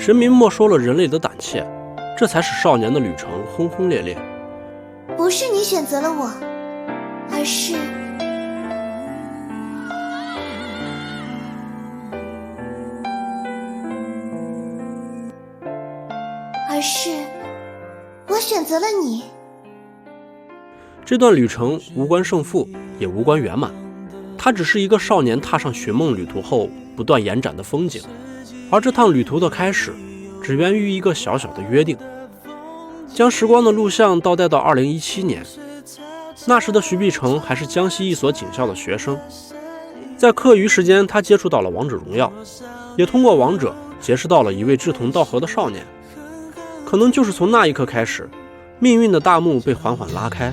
神明没收了人类的胆怯，这才使少年的旅程轰轰烈烈。不是你选择了我，而是我选择了你。这段旅程无关胜负，也无关圆满，它只是一个少年踏上寻梦旅途后不断延展的风景。而这趟旅途的开始，只源于一个小小的约定。将时光的录像倒带到2017年，那时的徐碧城还是江西一所警校的学生，在课余时间，他接触到了王者荣耀，也通过王者结识到了一位志同道合的少年。可能就是从那一刻开始，命运的大幕被缓缓拉开。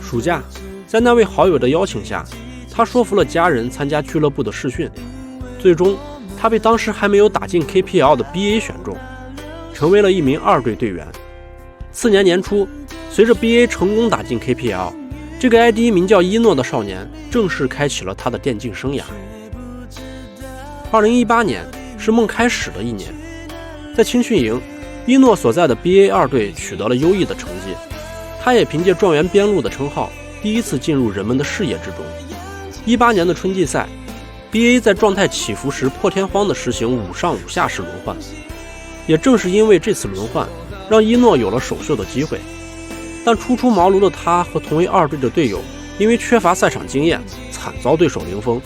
暑假，在那位好友的邀请下，他说服了家人参加俱乐部的试训，最终他被当时还没有打进 KPL 的 BA 选中，成为了一名2队队员。次年年初，随着 BA 成功打进 KPL， 这个 ID 名叫一诺的少年正式开启了他的电竞生涯。2018年是梦开始的一年，在青训营，一诺所在的 BA 2队取得了优异的成绩，他也凭借状元边路的称号，第一次进入人们的视野之中。18年的春季赛， BA 在状态起伏时破天荒地实行5上5下式轮换，也正是因为这次轮换，让一诺有了首秀的机会。但初出茅庐的他和同为2队的队友，因为缺乏赛场经验，惨遭对手零封。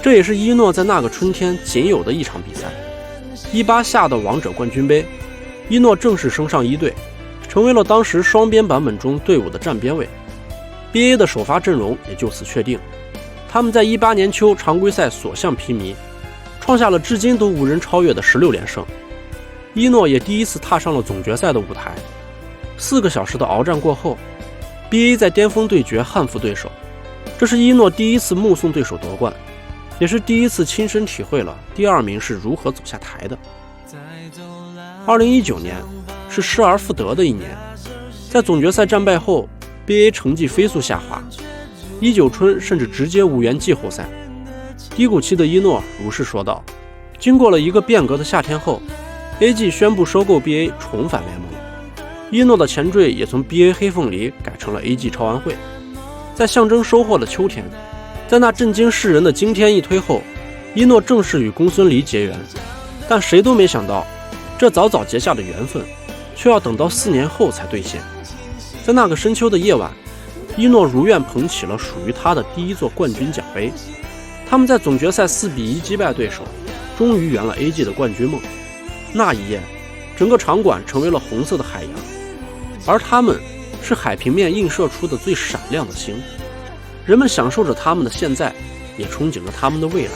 这也是一诺在那个春天仅有的一场比赛。18夏的王者冠军杯，一诺正式升上1队，成为了当时双边版本中队伍的站边位。BA 的首发阵容也就此确定，他们在18年秋常规赛所向披靡，创下了至今都无人超越的16连胜。一诺也第一次踏上了总决赛的舞台。4个小时的鏖战过后， BA 在巅峰对决汉服对手，这是一诺第一次目送对手夺冠，也是第一次亲身体会了第2名是如何走下台的。2019年是失而复得的一年，在总决赛战败后， BA 成绩飞速下滑，19春甚至直接无缘季后赛。低谷期的一诺如是说道。经过了一个变革的夏天后， AG 宣布收购 BA 重返联盟，一诺的前缀也从 BA 黑凤梨改成了 AG 超玩会。在象征收获的秋天，在那震惊世人的惊天一推后，一诺正式与公孙离结缘。但谁都没想到，这早早结下的缘分，却要等到4年后才兑现。在那个深秋的夜晚，一诺如愿捧起了属于他的第一座冠军奖杯。他们在总决赛4比1击败对手，终于圆了 AG 的冠军梦。那一夜，整个场馆成为了红色的海洋，而他们是海平面映射出的最闪亮的星。人们享受着他们的现在，也憧憬着他们的未来。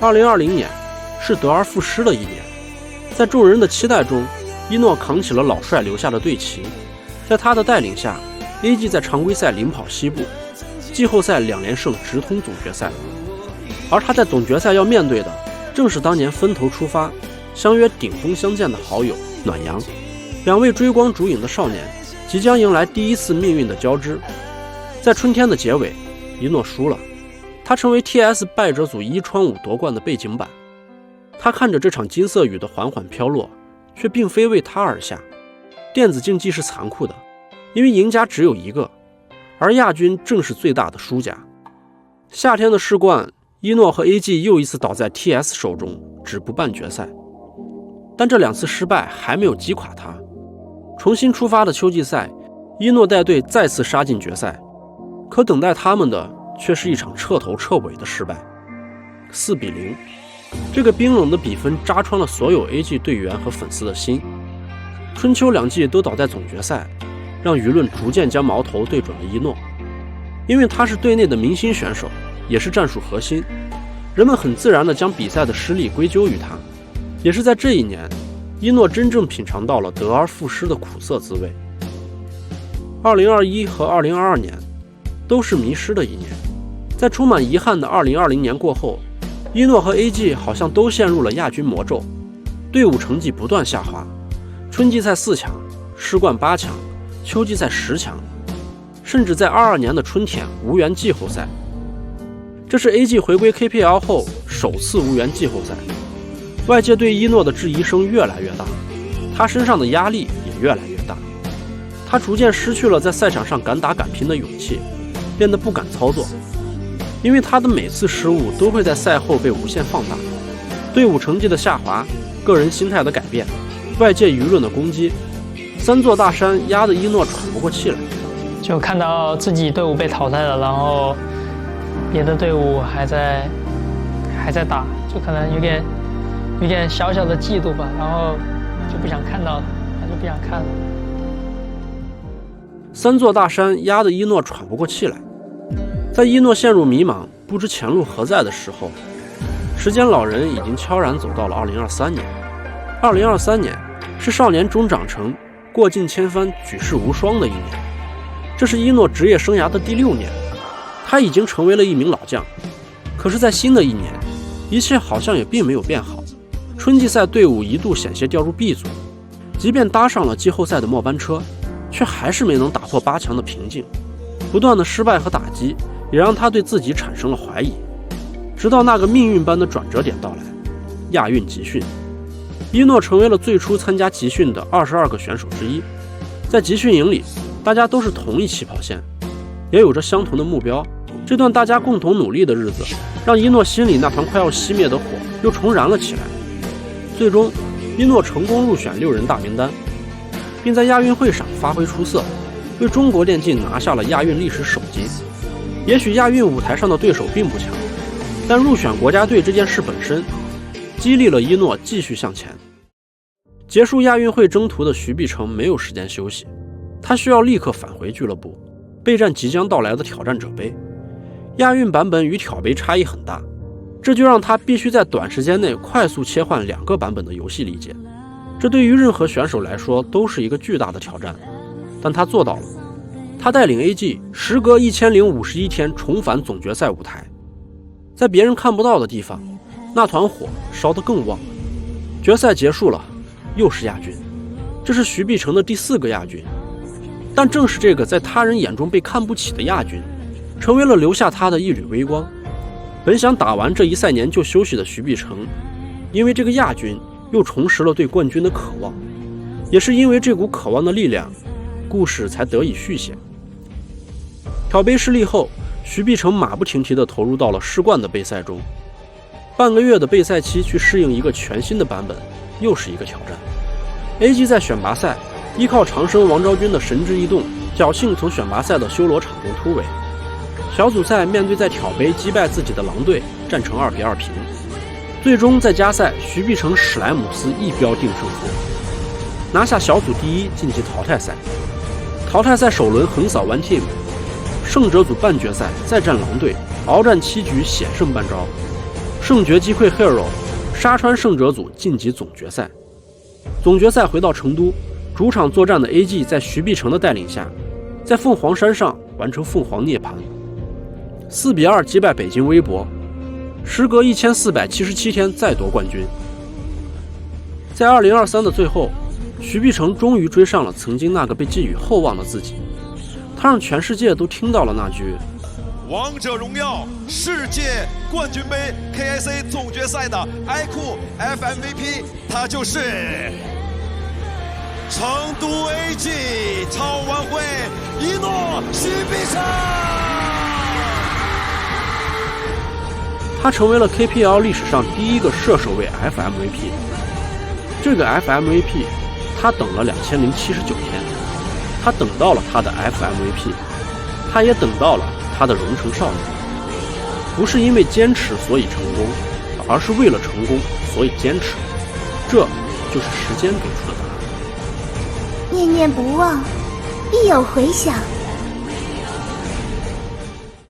2020年是得而复失的一年，在众人的期待中，一诺扛起了老帅留下的队旗。在他的带领下， AG 在常规赛领跑西部，季后赛2连胜直通总决赛。而他在总决赛要面对的，正是当年分头出发相约顶峰相见的好友暖阳。2位追光逐影的少年即将迎来第一次命运的交织。在春天的结尾，一诺输了，他成为 TS 败者组1穿5夺冠的背景板。他看着这场金色雨的缓缓飘落，却并非为他而下。电子竞技是残酷的，因为赢家只有一个，而亚军正是最大的输家。夏天的世冠，一诺和 AG 又一次倒在 TS 手中，止步半决赛。但这2次失败还没有击垮他。重新出发的秋季赛，一诺带队再次杀进决赛，可等待他们的却是一场彻头彻尾的失败，4比0。这个冰冷的比分扎穿了所有 AG 队员和粉丝的心。春秋2季都倒在总决赛，让舆论逐渐将矛头对准了一诺，因为他是队内的明星选手，也是战术核心，人们很自然地将比赛的失利归咎于他。也是在这一年，一诺真正品尝到了得而复失的苦涩滋味。2021和2022年都是迷失的一年，在充满遗憾的2020年过后，一诺和 AG 好像都陷入了亚军魔咒，队伍成绩不断下滑，春季赛4强，世冠8强，秋季赛10强，甚至在22年的春天无缘季后赛。这是 AG 回归 KPL 后首次无缘季后赛。外界对伊诺的质疑声越来越大，他身上的压力也越来越大，他逐渐失去了在赛场上敢打敢拼的勇气，变得不敢操作，因为他的每次失误都会在赛后被无限放大。队伍成绩的下滑，个人心态的改变，外界舆论的攻击，三座大山压得伊诺喘不过气来。就看到自己队伍被淘汰了，然后别的队伍还在打，就可能有点小小的嫉妒吧，然后就不想看到了，就不想看了。三座大山压得伊诺喘不过气来，在伊诺陷入迷茫，不知前路何在的时候，时间老人已经悄然走到了2023年。2023年是少年中长成、过尽千帆、举世无双的一年，这是伊诺职业生涯的第6年，他已经成为了一名老将。可是在新的一年，一切好像也并没有变好。春季赛队伍一度险些掉入 B 组，即便搭上了季后赛的末班车，却还是没能打破8强的瓶颈。不断的失败和打击也让他对自己产生了怀疑，直到那个命运般的转折点到来，亚运集训。伊诺成为了最初参加集训的22个选手之一。在集训营里，大家都是同一起跑线，也有着相同的目标。这段大家共同努力的日子，让伊诺心里那团快要熄灭的火又重燃了起来。最终，伊诺成功入选6人大名单，并在亚运会上发挥出色，为中国电竞拿下了亚运历史首金。也许亚运舞台上的对手并不强，但入选国家队这件事本身激励了伊诺继续向前。结束亚运会征途的徐碧城没有时间休息，他需要立刻返回俱乐部，备战即将到来的挑战者杯。亚运版本与挑杯差异很大，这就让他必须在短时间内快速切换2个版本的游戏理解，这对于任何选手来说都是一个巨大的挑战，但他做到了。他带领 AG 时隔1051天重返总决赛舞台，在别人看不到的地方，那团火烧得更旺。决赛结束了，又是亚军，这是徐碧城的第4个亚军。但正是这个在他人眼中被看不起的亚军，成为了留下他的一缕微光。本想打完这一赛年就休息的徐碧城，因为这个亚军又重拾了对冠军的渴望，也是因为这股渴望的力量，故事才得以续写。挑杯失利后，徐碧城马不停蹄地投入到了世冠的备赛中。半个月的备赛期去适应一个全新的版本，又是一个挑战。AG 在选拔赛依靠长生王昭君的神之异动，侥幸从选拔赛的修罗场中突围。小组赛面对在挑杯击败自己的狼队，战成2-2平。最终在加赛，徐碧城史莱姆斯一标定胜负，拿下小组第1，晋级淘汰赛。淘汰赛首轮横扫 One Team， 胜者组半决赛再战狼队，鏖战7局险胜半招，胜决击溃 Hero， 杀穿胜者组晋级总决赛。总决赛回到成都，主场作战的 AG 在徐碧城的带领下，在凤凰山上完成凤凰涅槃，4-2击败北京微博，时隔1477天再夺冠军。在2023的最后，徐碧城终于追上了曾经那个被寄予厚望的自己，他让全世界都听到了那句王者荣耀世界冠军杯 KIC 总决赛的 iQOO FMVP， 他就是成都 AG 超晚会伊诺徐碧城。他成为了 KPL 历史上第1个射手位 FMVP。这个 FMVP， 他等了2079天，他等到了他的 FMVP， 他也等到了他的荣成少年。不是因为坚持所以成功，而是为了成功所以坚持，这就是时间给出的答案。念念不忘，必有回响。